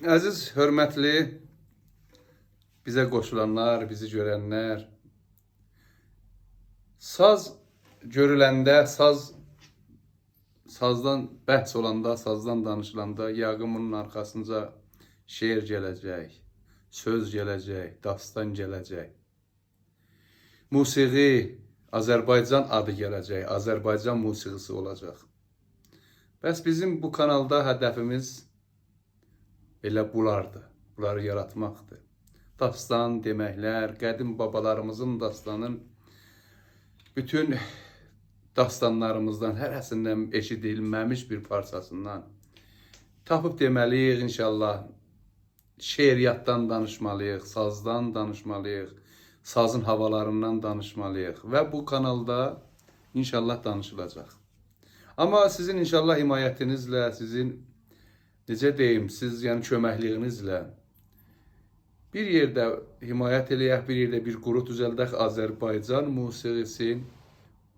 Əziz, hörmətli, bizə qoşulanlar, bizi görənlər, saz görüləndə, sazdan bəhs olanda, sazdan danışılanda yəqin bunun arxasınca şeir gələcək, söz gələcək, dastan gələcək. Musiqi, Azərbaycan adı gələcək, Azərbaycan musiqisi olacaq. Bəs bizim bu kanalda hədəfimiz elə bulardır, bunları yaratmaqdır. Dastan deməklər, qədim babalarımızın dastanın, bütün dastanlarımızdan, hərəsindən eşidilməmiş bir parçasından tapıb deməliyik inşallah. Şeiriyyatdan danışmalıyıq, sazdan danışmalıyıq, sazın havalarından danışmalıyıq və bu kanalda inşallah danışılacaq. Amma sizin inşallah himayətinizlə, sizin necə deyim, siz yəni köməkliyinizlə bir yerdə himayət eləyək, bir yerdə bir qrup düzəldək, Azərbaycan musiqisin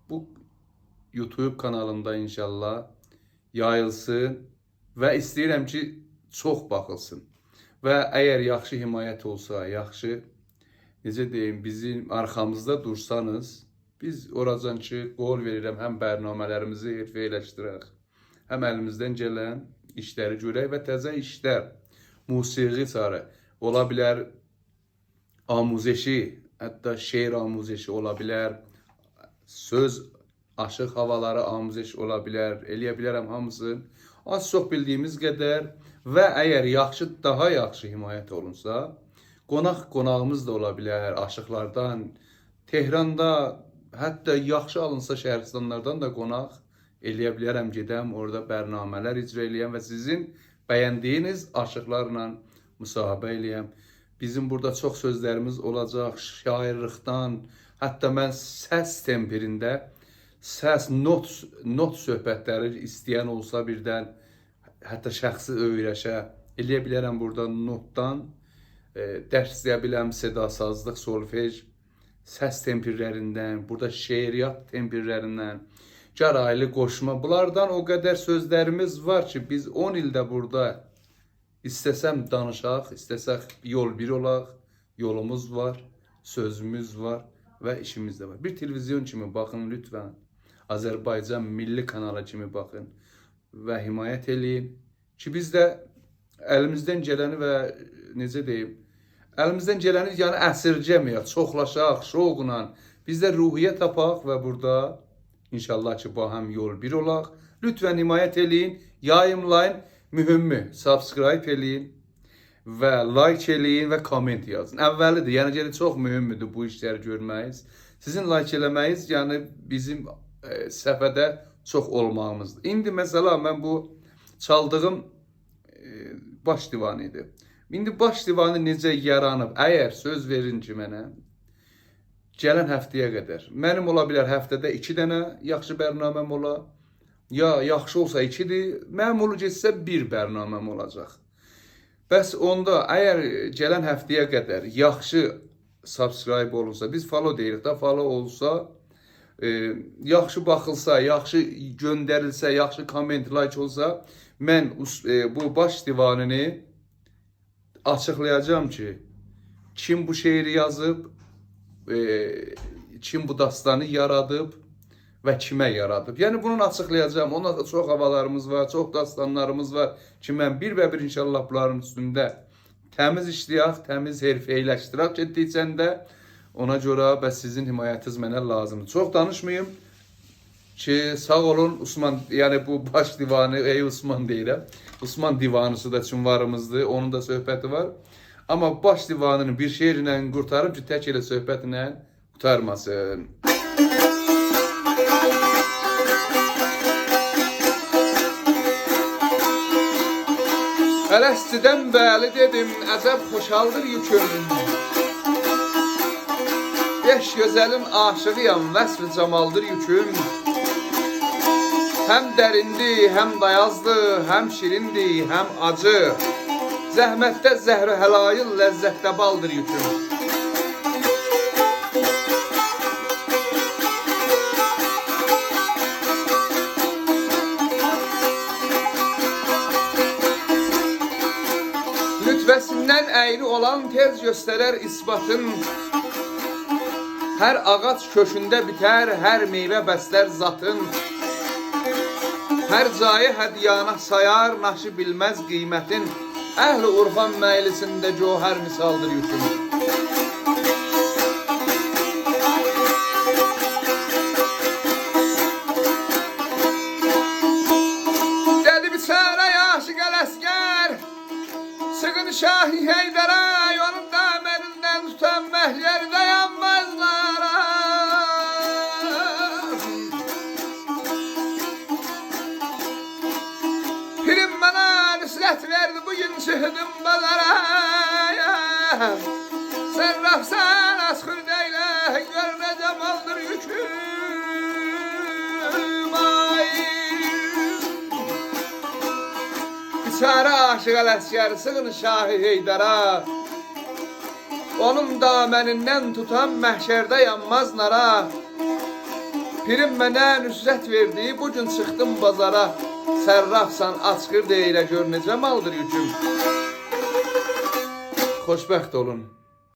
bu YouTube kanalında inşallah yayılsın və istəyirəm ki, çox baxılsın. Və əgər yaxşı himayət olsa, yaxşı, necə deyim, bizim arxamızda dursanız, biz oracan ki, qol verirəm, həm bərnamələrimizi herfeyləşdirək, həm əlimizdən gələn işləri görək və təzə işlər, musiqi çarı, ola bilər amuzeşi, hətta şeir amuzeşi ola bilər, söz, aşıq havaları amuzeşi ola bilər, eləyə bilərəm hamısını, az çox bildiyimiz qədər və əgər yaxşı, daha yaxşı himayət olunsa, qonağımız da ola bilər, aşıqlardan, Tehranda, hətta yaxşı alınsa Şəhərstanlardan da qonaq eləyə bilərəm, gedəm, orada bərnamələr icra eləyəm və sizin bəyəndiyiniz aşıqlarla müsahibə eləyəm. Bizim burada çox sözlərimiz olacaq, şairlikdən, hətta mən səs temperində, səs, not söhbətləri istəyən olsa birdən, hətta şəxsi öyrəşə, eləyə bilərəm burada notdan, dərs deyə biləm, sedasazlıq, solfej, səs temperlərindən, burada şeiriyyat temperlərindən, gəraylı qoşma, bunlardan o qədər sözlərimiz var ki, biz 10 ildə burada istəsəm danışaq, istəsək yol bir olaq, yolumuz var, sözümüz var və işimiz də var. Bir televizyon kimi baxın lütfən, Azərbaycan milli kanalı kimi baxın və himayət eləyin ki, biz də əlimizdən gələni və necə deyim, əlimizdən gələni yəni əsirgəməyək, çoxlaşaq, şoqla, biz də ruhiyyə tapaq və burada inşallah ki, bu həm yol bir olaq. Lütfən himayət eləyin, yayımlayın, mühümmi, subscribe eləyin və like eləyin və komment yazın. Əvvəlidir, yəni çox mühümdür bu işləri görməyiz. Sizin like eləməyiz, yəni bizim səfədə çox olmağımızdır. İndi məsələ mən bu çaldığım baş divanı idi. İndi baş divanı necə yaranıb? Əgər söz verin ki mənə, gələn həftəyə qədər, mənim ola bilər həftədə 2 dənə yaxşı bərnaməm ola, ya yaxşı olsa 2-dir, mənim olacaqsa 1 bərnaməm olacaq. Bəs onda, əgər gələn həftəyə qədər yaxşı subscribe olursa, biz follow deyirik də, follow olsa, yaxşı baxılsa, yaxşı göndərilsə, yaxşı comment, like olsa, mən bu baş divanını açıqlayacağım ki, kim bu şeiri yazıb, kim bu dastanı yaradıb və kimə yaradıb. Yəni, bunun açıqlayacağım. Ona da çox havalarımız var, çox dastanlarımız var ki, mən bir inşallah bunların üstündə təmiz işləyək, təmiz herfeyləşdirək getdikcən də ona görə bəs sizin himayətiniz mənə lazımdır. Çox danışmayayım ki, sağ olun Osman, yəni bu baş divanı, ey Osman deyirəm. Osman divanısı da çünvarımızdır, onun da söhbəti var. Amma baş divanını bir şeirlə qurtarım ki, tək elə söhbətlə qurtarmasın. Ələstidən bəli dedim, əcəb xoşaldır yüküm. 5 gözəlin aşığıyam, vəsf-i camaldır yüküm. Həm dərindir, həm dayazdır, həm şirindir, həm acı. Zəhmətdə zəhr-i həlayıl, ləzzətdə baldır yüküm. yalan tez göstərər isbatın. Hər ağac köşündə bitər, hər meyvə bəslər zatın. Hər cayı hədiyanə sayar, naşı bilməz qiymətin. Əhl-i Urfan məylisində cöhər misaldır yüküm. Dedi biçarə aşiq Ələsgər, sığın Şahi Heydərə, onun damerindən tutan məhlər dayanmazlara. Pirim bana nüsret verdi, bugün çıktım bazara. Serrafsan askur deyle, gör ne cemaldır yüküm. Ay. Biçare aşık Ələsgər, sığın Şahi Heydərə, onun dameninden tutan məhşərdə yanmaz nara. Pirim mənə nüsret verdi, bugün çıktım bazara. Sərrafsan açqır deyilə, gör necə maldır yüküm. Xoşbəxt olun.